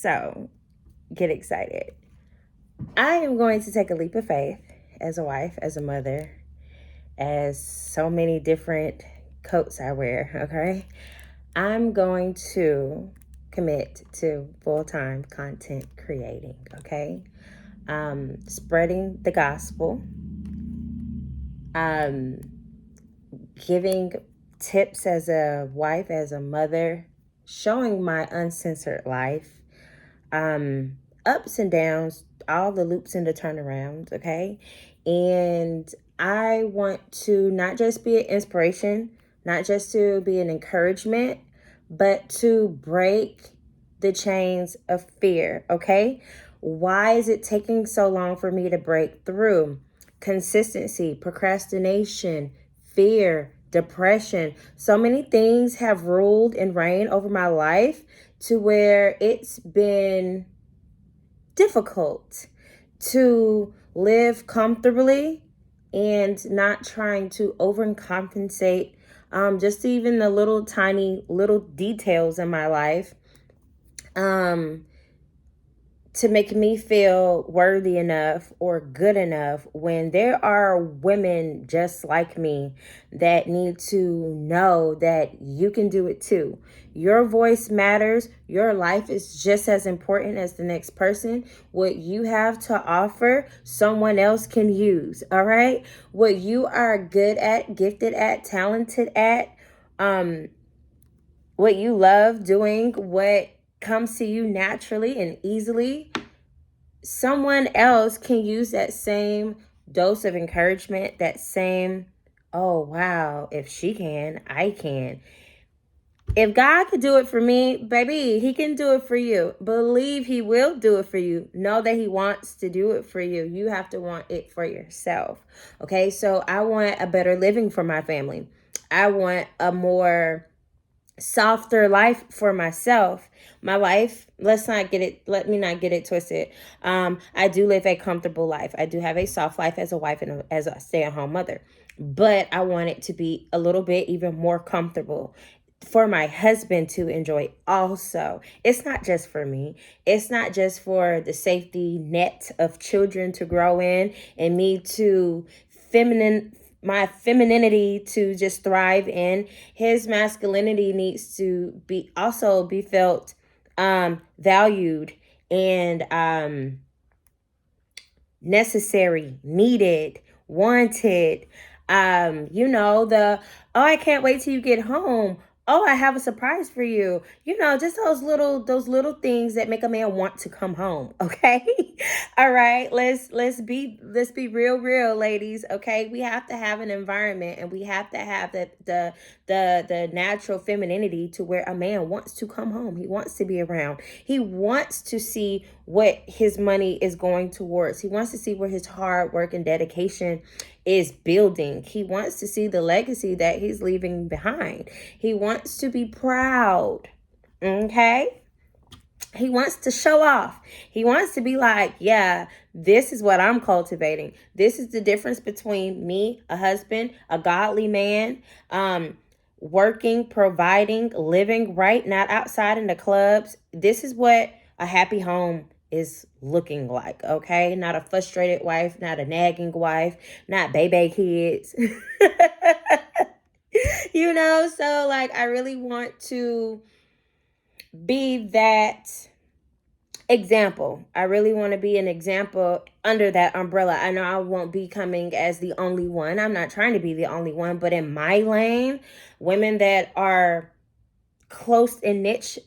So get excited. I am going to take a leap of faith as a wife, as a mother, as so many different coats I wear, okay? I'm going to commit to full-time content creating, okay? Spreading the gospel, giving tips as a wife, as a mother, showing my uncensored life, ups and downs, all the loops and the turnarounds, okay? And I want to not just be an inspiration, not just to be an encouragement, but to break the chains of fear, okay? Why is it taking so long for me to break through? Consistency, procrastination, fear, depression. So many things have ruled and reigned over my life to where it's been difficult to live comfortably and not trying to overcompensate just even the little tiny little details in my life to make me feel worthy enough or good enough when there are women just like me that need to know that you can do it too. Your voice matters. Your life is just as important as the next person. What you have to offer, someone else can use, all right? What you are good at, gifted at, talented at, what you love doing, what comes to you naturally and easily, someone else can use that same dose of encouragement, that same, oh, wow, if she can, I can. If God could do it for me, baby, he can do it for you. Believe he will do it for you. Know that he wants to do it for you. You have to want it for yourself. Okay, so I want a better living for my family. I want a more softer life for myself. My life, let me not get it twisted. I do live a comfortable life. I do have a soft life as a wife and as a stay-at-home mother, but I want it to be a little bit even more comfortable for my husband to enjoy also. It's not just for me. It's not just for the safety net of children to grow in and me to my femininity to just thrive in. His masculinity needs to be felt valued and necessary, needed, wanted. Oh, I can't wait till you get home. Oh, I have a surprise for you. Just those little things that make a man want to come home. Okay. All right. Let's be real, ladies. Okay. We have to have an environment and we have to have the natural femininity to where a man wants to come home. He wants to be around. He wants to see what his money is going towards. He wants to see where his hard work and dedication is building. He wants to see the legacy that he's leaving behind. He wants to be proud. Okay? He wants to show off. He wants to be like, yeah, this is what I'm cultivating. This is the difference between me, a husband, a godly man, working, providing, living right, not outside in the clubs. This is what a happy home is looking like, okay? Not a frustrated wife, not a nagging wife, not baby kids. So like I really want to be that example. I really want to be an example under that umbrella. I know I won't be coming as the only one. I'm not trying to be the only one, but in my lane, women that are close and niche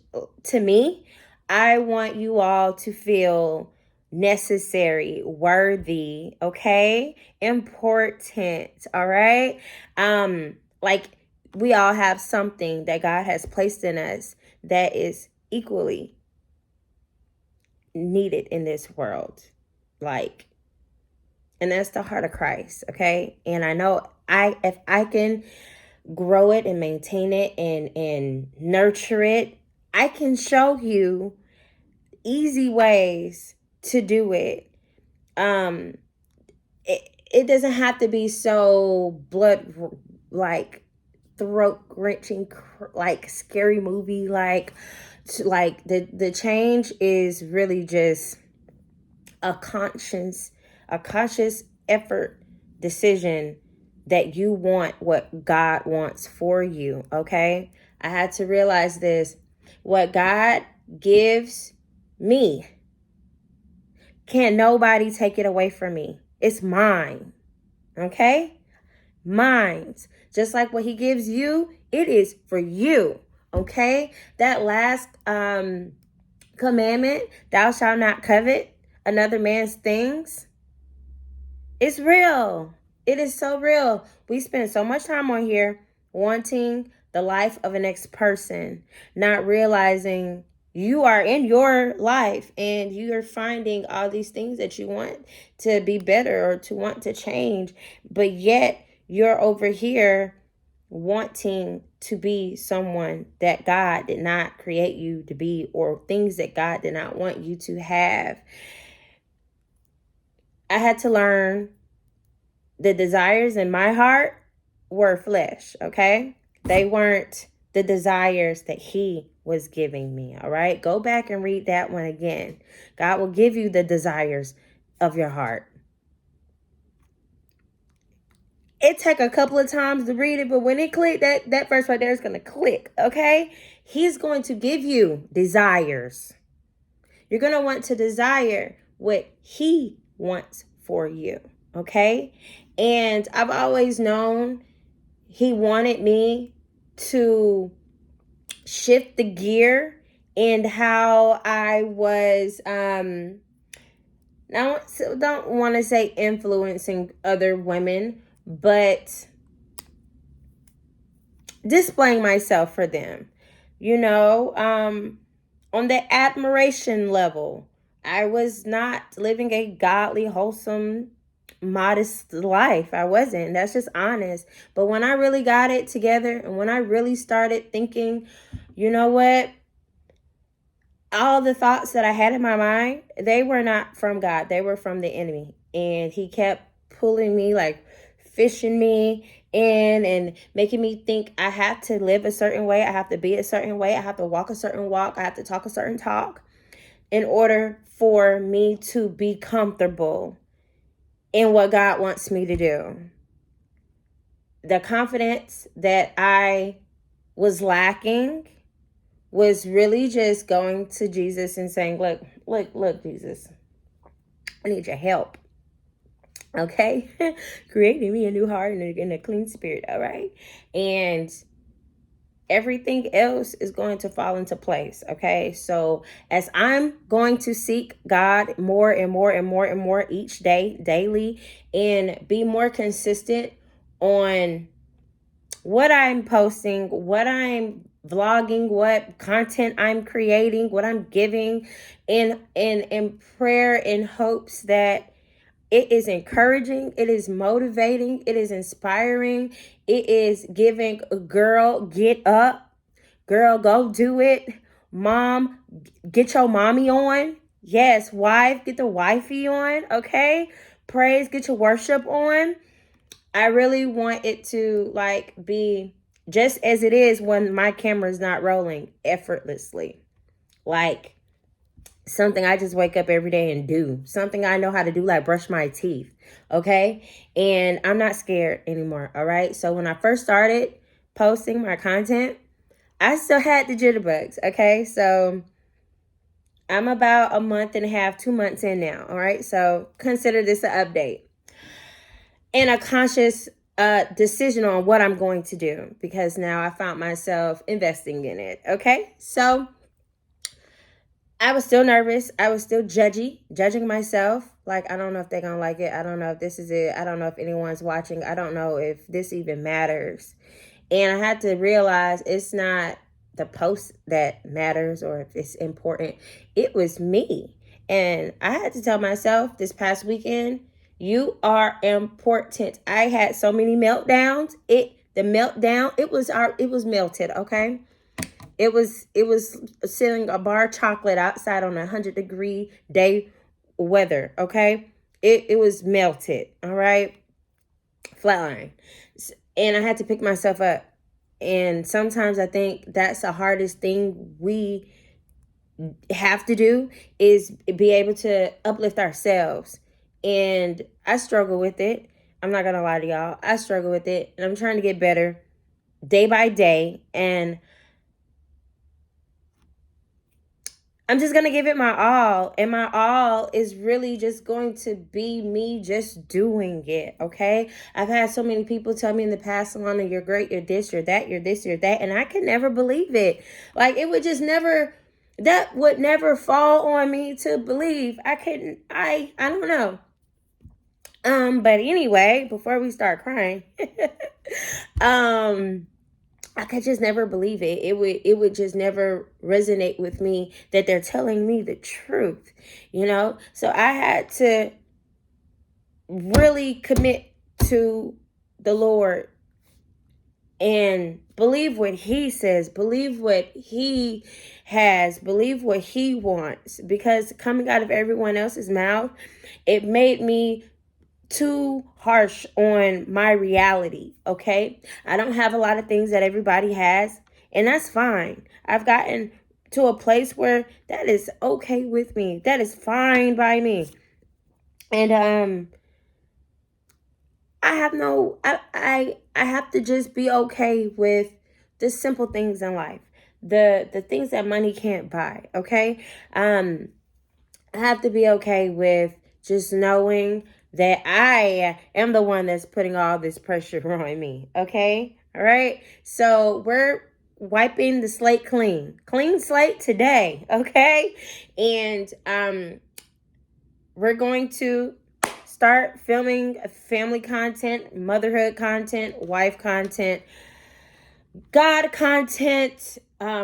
to me, I want you all to feel necessary, worthy, okay? Important, all right? Like we all have something that God has placed in us that is equally needed in this world. And that's the heart of Christ, okay? And I know if I can grow it and maintain it and nurture it, I can show you easy ways to do it. It doesn't have to be so throat wrenching, like scary movie, like like the change is really just a conscious effort decision that you want what God wants for you. Okay, I had to realize this: what God gives me, can't nobody take it away from me. It's mine. Okay, mine. Just like what He gives you, it is for you. Okay, that last commandment, thou shalt not covet another man's things, it's real. It is so real. We spend so much time on here wanting the life of the next person, not realizing you are in your life and you are finding all these things that you want to be better or to want to change, but yet you're over here wanting to be someone that God did not create you to be, or things that God did not want you to have. I had to learn the desires in my heart were flesh, okay? They weren't the desires that He was giving me, all right? Go back and read that one again. God will give you the desires of your heart. It took a couple of times to read it, but when it clicked, that verse right there is going to click, okay? He's going to give you desires. You're going to want to desire what He wants for you, okay? And I've always known He wanted me to shift the gear in how I was, I don't want to say influencing other women, but displaying myself for them, on the admiration level. I was not living a godly, wholesome, modest life. I wasn't. That's just honest. But when I really got it together and when I really started thinking, you know what? All the thoughts that I had in my mind, they were not from God. They were from the enemy. And he kept pulling me, like fishing me in and making me think I have to live a certain way. I have to be a certain way. I have to walk a certain walk. I have to talk a certain talk in order for me to be comfortable in what God wants me to do. The confidence that I was lacking was really just going to Jesus and saying, look, Jesus, I need your help. Okay? Creating me a new heart and a clean spirit, all right? And everything else is going to fall into place, okay? So as I'm going to seek God more and more and more and more each day, daily, and be more consistent on what I'm posting, what I'm vlogging, what content I'm creating, what I'm giving in prayer, in hopes that it is encouraging, it is motivating, it is inspiring, it is giving a girl, get up, girl, go do it. Mom, get your mommy on. Yes, wife, get the wifey on, okay? Praise, get your worship on. I really want it to be just as it is when my camera is not rolling, effortlessly. Like something I just wake up every day and do. Something I know how to do, like brush my teeth. Okay? And I'm not scared anymore. All right? So when I first started posting my content, I still had the jitterbugs. Okay? So I'm about a month and a half, 2 months in now. All right? So consider this an update and a conscious decision on what I'm going to do, because now I found myself investing in it. Okay? So I was still nervous. I was still judging myself. Like, I don't know if they're going to like it. I don't know if this is it. I don't know if anyone's watching. I don't know if this even matters. And I had to realize it's not the post that matters or if it's important. It was me. And I had to tell myself this past weekend, you are important. I had so many meltdowns. It was melted, okay? It was sitting a bar of chocolate outside on 100-degree day weather, okay? It was melted, all right? Flatline. And I had to pick myself up. And sometimes I think that's the hardest thing we have to do is be able to uplift ourselves. And I struggle with it. I'm not gonna lie to y'all. I struggle with it, and I'm trying to get better day by day. And I'm just gonna give it my all. And my all is really just going to be me just doing it. Okay. I've had so many people tell me in the past, Alana, you're great, you're this, you're that, you're this, you're that. And I could never believe it. Like, it would just never, that would never fall on me to believe. I don't know. But anyway, before we start crying, I could just never believe it. It would just never resonate with me that they're telling me the truth, you know? So I had to really commit to the Lord and believe what he says, believe what he has, believe what he wants, because coming out of everyone else's mouth, it made me too harsh on my reality. Okay, I don't have a lot of things that everybody has, and that's fine. I've gotten to a place where that is okay with me. That is fine by me. And I have to just be okay with the simple things in life, the things that money can't buy. Okay, I have to be okay with just knowing that I am the one that's putting all this pressure on me. Okay, all right. So we're wiping the slate clean slate today. Okay, and we're going to start filming family content, motherhood content, wife content, God content,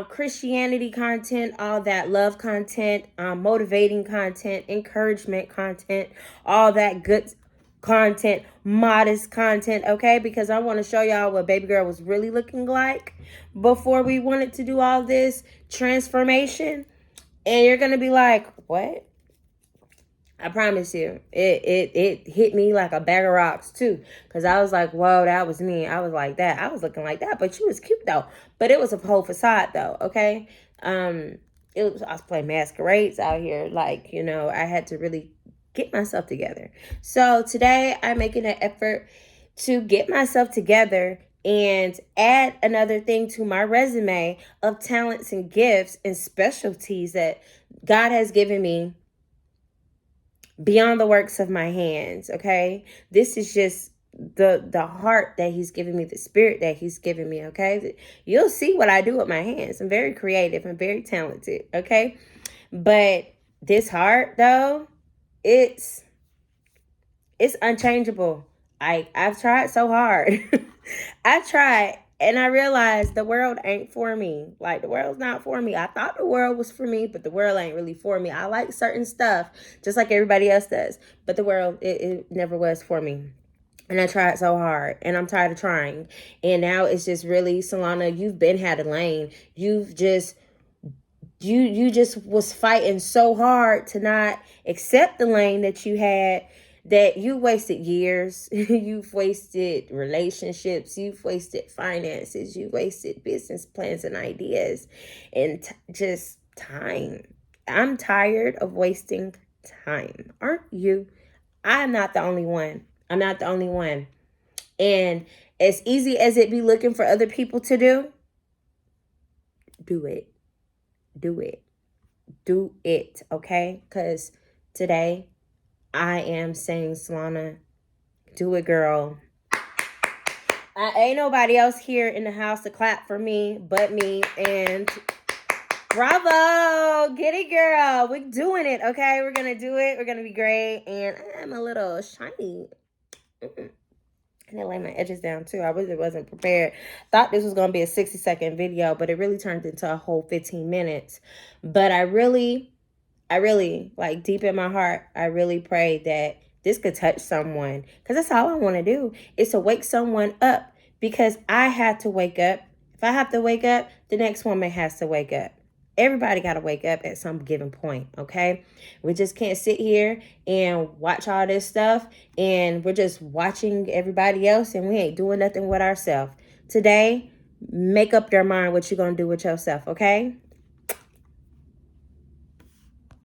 Christianity content, all that, love content, motivating content, encouragement content, all that good content, modest content, okay? Because I want to show y'all what baby girl was really looking like before we wanted to do all this transformation. And you're going to be like, what? I promise you, it hit me like a bag of rocks too. Cause I was like, whoa, that was me. I was like that. I was looking like that, but she was cute though. But it was a whole facade though. Okay. I was playing masquerades out here. Like, you know, I had to really get myself together. So today I'm making an effort to get myself together and add another thing to my resume of talents and gifts and specialties that God has given me beyond the works of my hands. Okay, this is just the heart that he's given me, the spirit that he's given me. Okay, you'll see what I do with my hands. I'm very creative, I'm very talented. Okay, but this heart though, it's unchangeable. I've tried so hard. I've tried, and I realized the world ain't for me. Like, the world's not for me. I thought the world was for me, but the world ain't really for me. I like certain stuff just like everybody else does, but the world, it never was for me. And I tried so hard, and I'm tired of trying. And now it's just really, Solana, you've been had a lane. You've just you just was fighting so hard to not accept the lane that you had, that you wasted years. You've wasted relationships, you've wasted finances, you wasted business plans and ideas, and just time. I'm tired of wasting time. Aren't you? I'm not the only one. I'm not the only one. And as easy as it be looking for other people to do it. Do it. Do it, okay? Because today I am saying, Solana, do it, girl. Ain't nobody else here in the house to clap for me but me. And bravo, get it, girl. We're doing it, okay? We're gonna do it. We're gonna be great. And I'm a little shiny. And I lay my edges down too. I really wasn't prepared. Thought this was gonna be a 60-second video, but it really turned into a whole 15 minutes. But I really, like, deep in my heart, I really pray that this could touch someone. Because that's all I want to do, is to wake someone up. Because I had to wake up. If I have to wake up, the next woman has to wake up. Everybody got to wake up at some given point, okay? We just can't sit here and watch all this stuff, and we're just watching everybody else, and we ain't doing nothing with ourselves. Today, make up your mind what you're going to do with yourself, okay?